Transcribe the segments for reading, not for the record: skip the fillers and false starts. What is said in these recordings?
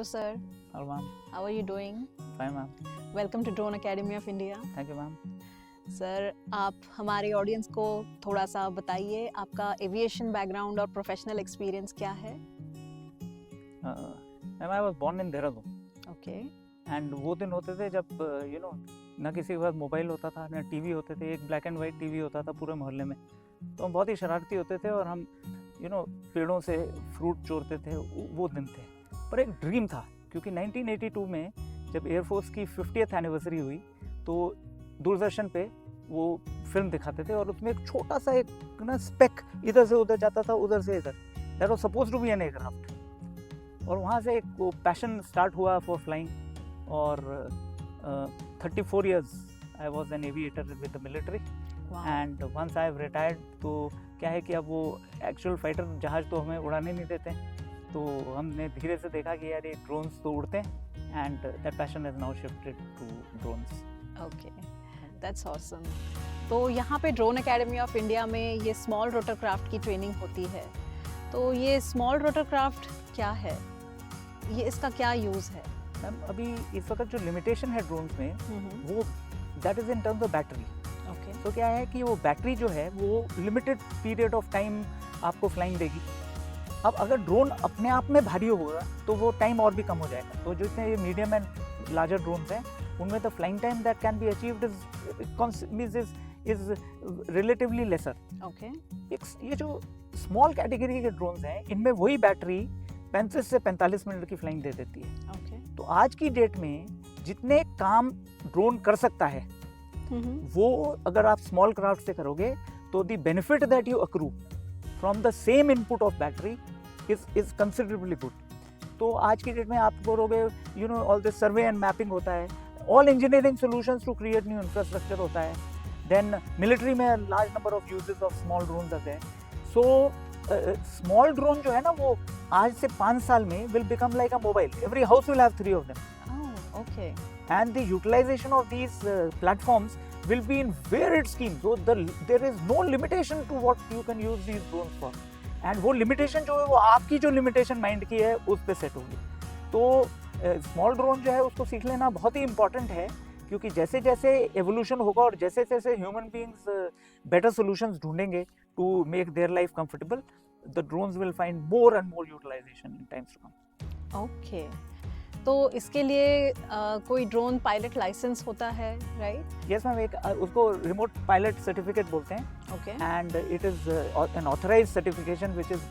sir. Hello, ma'am. How are you doing? Fine, ma'am. Welcome to Drone Academy of India. Thank you, ma'am. Sir, आप हमारे audience को थोड़ा सा बताइए आपका एविएशन बैकग्राउंड और प्रोफेशनल एक्सपीरियंस क्या है? Ma'am, I was born in Dehradun. Okay. And वो दिन होते थे जब ना किसी के पास मोबाइल होता था ना टीवी होते थे. एक ब्लैक एंड वाइट टीवी होता था पूरे मोहल्ले में. तो हम बहुत ही शरारती होते थे और हम पेड़ों से फ्रूट चोरते थे. वो दिन थे. पर एक ड्रीम था क्योंकि 1982 में जब एयरफोर्स की 50th एनिवर्सरी हुई तो दूरदर्शन पे वो फिल्म दिखाते थे और उसमें एक छोटा सा एक ना स्पेक इधर से उधर जाता था, उधर से इधर. That was supposed to be an aircraft. और वहाँ से एक वो पैशन स्टार्ट हुआ फॉर फ्लाइंग. और 34 years I was an aviator with the military. And once I have retired तो क्या है कि अब वो एक्चुअल फाइटर जहाज तो हमें उड़ाने नहीं देते हैं. तो हमने धीरे से देखा कि यार ये ड्रोन्स तो उड़ते हैं. And that passion is now shifted to drones. Okay, that's awesome. तो यहाँ पे ड्रोन एकेडमी ऑफ इंडिया में ये स्मॉल रोटरक्राफ्ट की ट्रेनिंग होती है. तो ये स्मॉल रोटरक्राफ्ट क्या है, ये इसका क्या यूज़ है? मैम अभी इस वक्त जो लिमिटेशन है ड्रोन्स में वो that is in terms of battery. Okay. तो क्या है कि वो बैटरी जो है वो लिमिटेड पीरियड ऑफ टाइम आपको फ्लाइंग देगी. अब अगर ड्रोन अपने आप में भारी होगा तो वो टाइम और भी कम हो जाएगा. तो जितने ये मीडियम एंड लार्जर ड्रोन्स हैं उनमें the flying time that can be achieved is relatively laser. Okay. ये जो स्मॉल कैटेगरी के ड्रोन्स हैं इनमें वही बैटरी 35 से 45 मिनट की फ्लाइंग दे देती है. ओके. तो आज की डेट में जितने काम ड्रोन कर सकता है वो अगर आप स्मॉल क्राफ्ट से करोगे तो the benefit that you accrue from the same input of battery is considerably good. तो आज की डेट में आप करोगे all this survey and mapping होता है. All engineering solutions to create new infrastructure होता है. देन मिलिट्री में large number of uses of small drones आते हैं. सो स्मॉल ड्रोन जो है ना वो आज से 5 साल में will become like a mobile. Every house will have 3 of them. Okay. And the utilization of these platforms will be in varied schemes. So there is no limitation to what you can use these drones for. And वो limitation जो है वो आपकी जो limitation mind की है उस पे set होगी. तो small drone जो है उसको सीख लेना बहुत ही important है क्योंकि जैसे जैसे evolution होगा और जैसे जैसे human beings better solutions ढूंढेंगे to make their life comfortable, the drones will find more and more utilization in times to come. Okay. तो इसके लिए कोई ड्रोन पायलट लाइसेंस होता है, राइट? Yes ma'am. एक उसको रिमोट पायलट सर्टिफिकेट बोलते हैं. Okay. And it is an authorised certification which is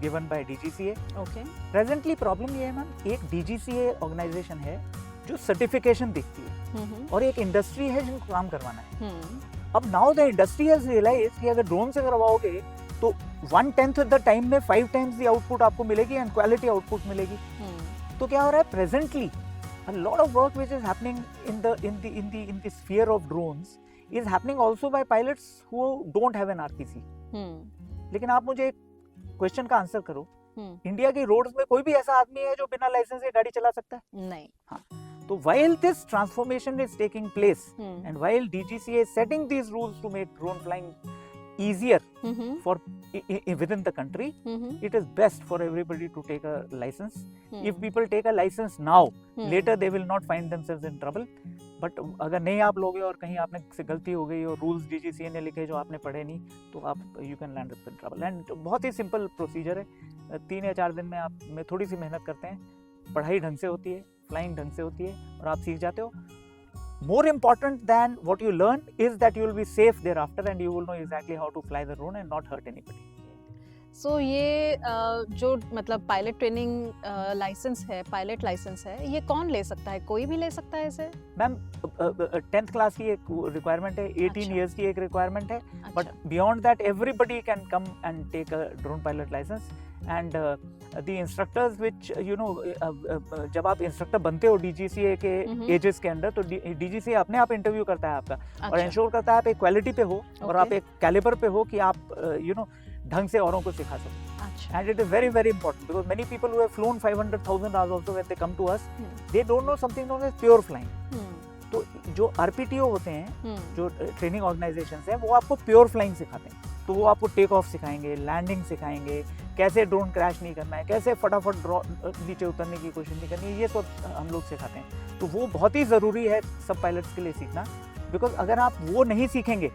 given by DGCA. Okay. Presently problem ये है मैम, एक DGCA ऑर्गेनाइजेशन है जो सर्टिफिकेशन देखती है और एक इंडस्ट्री है जिनको काम करवाना है. अब now the industry has realized कि अगर ड्रोन से करवाओगे तो 1/10 द टाइम में 5 times द आउटपुट आपको मिलेगी एंड क्वालिटी आउटपुट मिलेगी. तो क्या हो रहा है presently a lot of work which is happening in the sphere of drones is happening also by pilots who don't have an RPC. लेकिन आप मुझे एक क्वेश्चन का आंसर करो. इंडिया की रोड्स में कोई भी ऐसा आदमी है जो बिना लाइसेंस के गाड़ी चला सकता है? नहीं. हाँ. तो while this transformation is taking place and while DGCA is setting these rules to make drone flying easier for within the country, it is best for everybody to take a license. If people take a license now, later they will not find themselves in trouble. But अगर नहीं आप लोगे और कहीं आपने से गलती हो गई और रूल्स DGCA ने लिखे जो आपने पढ़े नहीं तो आप you can land up in trouble. And बहुत ही सिंपल प्रोसीजर है. 3 या 4 दिन में आप में थोड़ी सी मेहनत करते हैं, पढ़ाई ढंग से होती है, फ्लाइंग ढंग से होती है और आप सीख जाते हो. More important than what you learn is that you will be safe thereafter and you will know exactly how to fly the drone and not hurt anybody. So ये जो मतलब पायलट ट्रेनिंग लाइसेंस है, pilot licence है, ये कौन ले सकता है? कोई भी ले सकता है इसे? मैम 10th क्लास की एक रिक्वायरमेंट है, 18 years की एक रिक्वायरमेंट है. अच्छा. But beyond that everybody can come and take a drone pilot license. And the instructors which जब आप इंस्ट्रक्टर बनते हो DGCA के एजेस के अंदर तो DGCA अपने आप इंटरव्यू करता है आपका. अच्छा. और इंश्योर करता है आप एक क्वालिटी पे हो और आप एक कैलिबर पे हो कि आप ढंग से औरों को सिखा सको. अच्छा. And it is very very important because many people who have flown 500,000 hours also when they come to us they don't know something known as pure flying. तो जो RPTO होते हैं जो ट्रेनिंग ऑर्गेनाइजेशंस हैं वो आपको प्योर फ्लाइंग सिखाते हैं. तो वो आपको टेक ऑफ सिखाएंगे, लैंडिंग सिखाएंगे, कैसे ड्रोन क्रैश नहीं करना है, कैसे फटाफट नीचे उतरने की कोशिश नहीं करनी है, ये सब हम लोग सिखाते हैं। तो वो बहुत ही ज़रूरी है सब पायलट्स के लिए सीखना, बिकॉज अगर आप वो नहीं सीखेंगे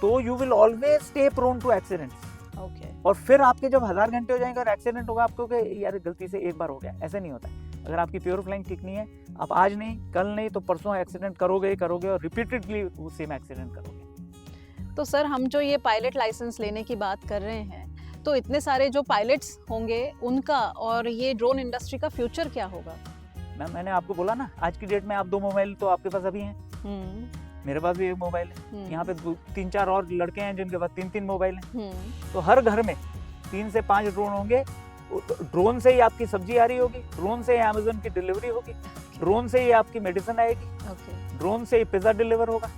तो you will always stay prone to accidents. Okay. और फिर आपके जब 1000 घंटे हो जाएंगे और एक्सीडेंट होगा आपको कि यार गलती से एक बार हो गया, ऐसे नहीं होता है। अगर आपकी प्योर फ्लाइंग ठीक नहीं है, आप आज नहीं, कल नहीं, तो परसों एक्सीडेंट करोगे और रिपीटेडली वो सेम एक्सीडेंट करोगे। तो सर, हम जो ये पायलट लाइसेंस लेने की बात कर रहे हैं, तो इतने सारे जो पायलट्स होंगे उनका और ये ड्रोन इंडस्ट्री का फ्यूचर क्या होगा? मैम, मैंने आपको बोला ना, आज की डेट में आप 2 मोबाइल तो आपके पास अभी हैं, मेरे पास भी एक मोबाइल है, यहाँ पे 3-4 और लड़के हैं जिनके पास 3-3 मोबाइल हैं। तो हर घर में 3 से 5 ड्रोन होंगे। ड्रोन से ही आपकी सब्जी आ रही होगी, ड्रोन से ही अमेज़न की डिलीवरी होगी, ड्रोन से ही आपकी मेडिसिन आएगी, ड्रोन से ही पिज्जा डिलीवर होगा,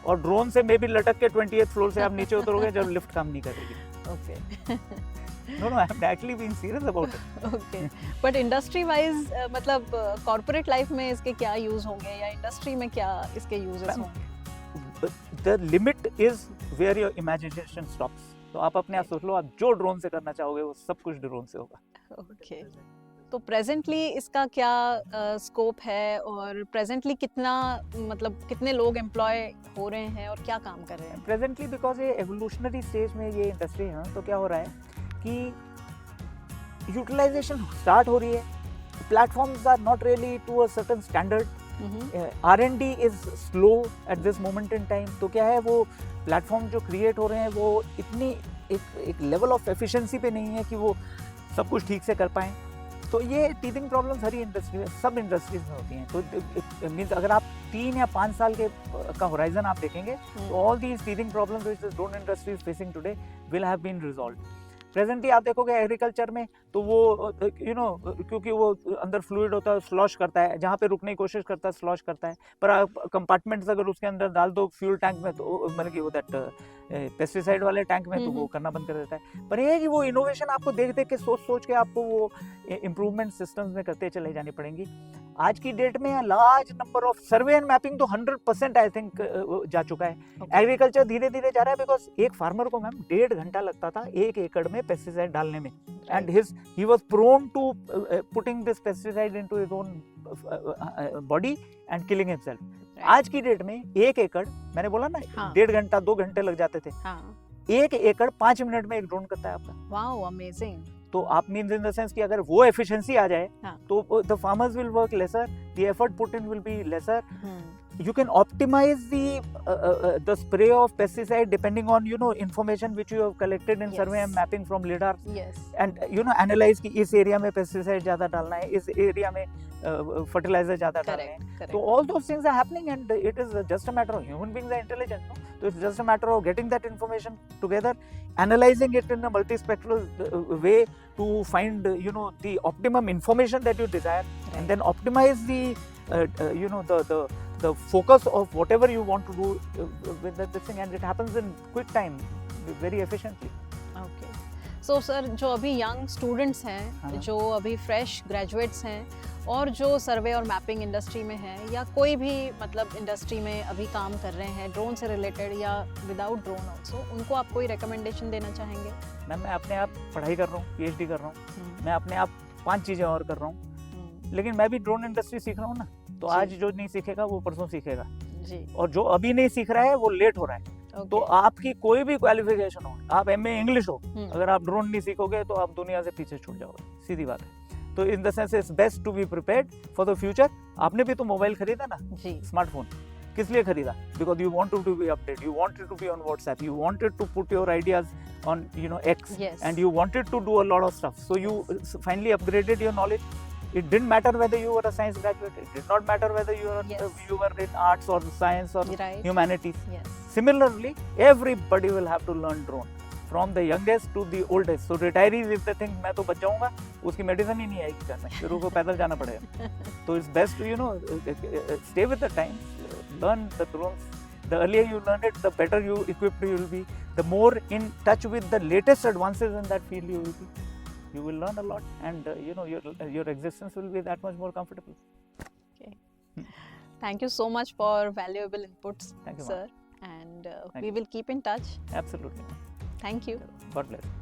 और ड्रोन से मे भी लटक के 28th फ्लोर से आप नीचे उतरोगे जब लिफ्ट काम नहीं करेगी। Okay. No, I'm actually being serious about it. Okay, but industry wise मतलब कॉर्पोरेट लाइफ में इसके क्या यूज होंगे, या इंडस्ट्री में क्या इसके यूजेस होंगे? The limit is where your imagination stops. तो आप अपने आप सोच लो, आप जो ड्रोन से करना चाहोगे वो सब कुछ ड्रोन से होगा। ओके। तो प्रेजेंटली इसका क्या स्कोप है, और प्रेजेंटली कितना, मतलब कितने लोग एम्प्लॉय हो रहे हैं और क्या काम कर रहे हैं? प्रेजेंटली बिकॉज ये एवोल्यूशनरी स्टेज में ये इंडस्ट्री है, तो क्या हो रहा है कि यूटिलाइजेशन स्टार्ट हो रही है, platforms are not really to a certain standard, R&D is slow at this moment in time. तो क्या है, वो प्लेटफॉर्म जो क्रिएट हो रहे हैं वो इतनी एक लेवल ऑफ एफिशिएंसी पे नहीं है कि वो सब कुछ ठीक से कर पाएं। तो ये टीथिंग प्रॉब्लम्स हर इंडस्ट्री में, सब इंडस्ट्रीज में होती हैं। तो मीन्स अगर आप 3 या 5 साल के का होराइजन आप देखेंगे, तो all these teething problems which the drone industry is facing today will have been resolved. Presently आप देखोगे एग्रीकल्चर में, तो वो क्योंकि वो अंदर फ्लूइड होता है, स्लॉश करता है, जहाँ पे रुकने की कोशिश करता है स्लॉश करता है, पर कंपार्टमेंट्स अगर उसके अंदर डाल दो फ्यूल टैंक में, तो मतलब कि वो दैट पेस्टिसाइड वाले टैंक में, तो वो करना बंद कर देता है। पर ये है कि वो इनोवेशन आपको देख देख के सोच के आपको वो इम्प्रूवमेंट सिस्टम्स में करते चले जानी पड़ेंगी। आज की डेट में large number of survey and mapping तो 100% आई थिंक जा चुका है। एग्रीकल्चर धीरे धीरे जा रहा है, बिकॉज एक फार्मर को मैम 1.5 घंटा लगता था 1 एकड़ में पेस्टिसाइड डालने में, and he was prone to putting this pesticide into his own body and killing himself. आज की डेट में 1 एकड़, मैंने बोला ना, 1.5 घंटा 2 घंटे लग जाते थे, 1 एकड़ 5 मिनट में एक ड्रोन करता है आपका। Wow, amazing. तो आप मीन्स इन द सेंस कि अगर वो एफिशिएंसी आ जाए, तो the farmers will work lesser, the effort put in will be lesser, you can optimize the spray of pesticide depending on information which you have collected in survey and mapping from lidar, and analyze कि इस area में pesticide ज्यादा डालना है, इस area में fertilizer ज्यादा डालना है। तो all those things are happening, and it is just a matter of, human beings are intelligent, no? So it's just a matter of getting that information together, analyzing it in a multispectral way to find the optimum information that you desire, and then optimize the focus of whatever you want to do with this thing, and it happens in quick time, very efficiently. Okay. So sir, जो अभी young students हैं, जो अभी fresh graduates हैं, और जो सर्वे और mapping industry में हैं, या कोई भी मतलब इंडस्ट्री में अभी काम कर रहे हैं ड्रोन से रिलेटेड या विदाउट ड्रोन ऑल्सो, उनको आप कोई रिकमेंडेशन देना चाहेंगे? मैम, मैं अपने आप पढ़ाई कर रहा हूँ, PhD कर रहा हूँ, मैं अपने आप 5 चीज़ें और कर रहा हूँ, लेकिन मैं भी ड्रोन इंडस्ट्री सीख रहा हूँ ना, तो आज जो नहीं सीखेगा वो परसों सीखेगा जी, और जो अभी नहीं सीख रहा है वो लेट हो रहा है। तो आपकी कोई भी क्वालिफिकेशन हो, आप MA इंग्लिश हो, अगर आप ड्रोन नहीं सीखोगे तो आप दुनिया से पीछे छूट जाओगे, सीधी बात है। तो in the sense it's best to be prepared for the future. आपने भी तो मोबाइल खरीदा ना, स्मार्टफोन, किस लिए खरीदा? Because you wanted to be update, you wanted to be on WhatsApp, you wanted to put your ideas on X, and you wanted to do a lot of stuff, so you finally upgraded your knowledge. It didn't matter whether you were a science graduate, it did not matter whether you were in arts or science or humanities. Similarly, everybody will have to learn drone, from the youngest to the oldest. So retirees, if they think मैं तो बच जाऊंगा, उसकी medicine ही नहीं आएगी करने, फिर उसको पैदल जाना पड़ेगा। तो it's best to stay with the times, learn the drones. The earlier you learn it, the better you equipped you will be. The more in touch with the latest advances in that field you will be. You will learn a lot, and your existence will be that much more comfortable. Okay. Thank you so much for valuable inputs, Thank you, sir. And we will keep in touch. Absolutely. Thank you. God bless.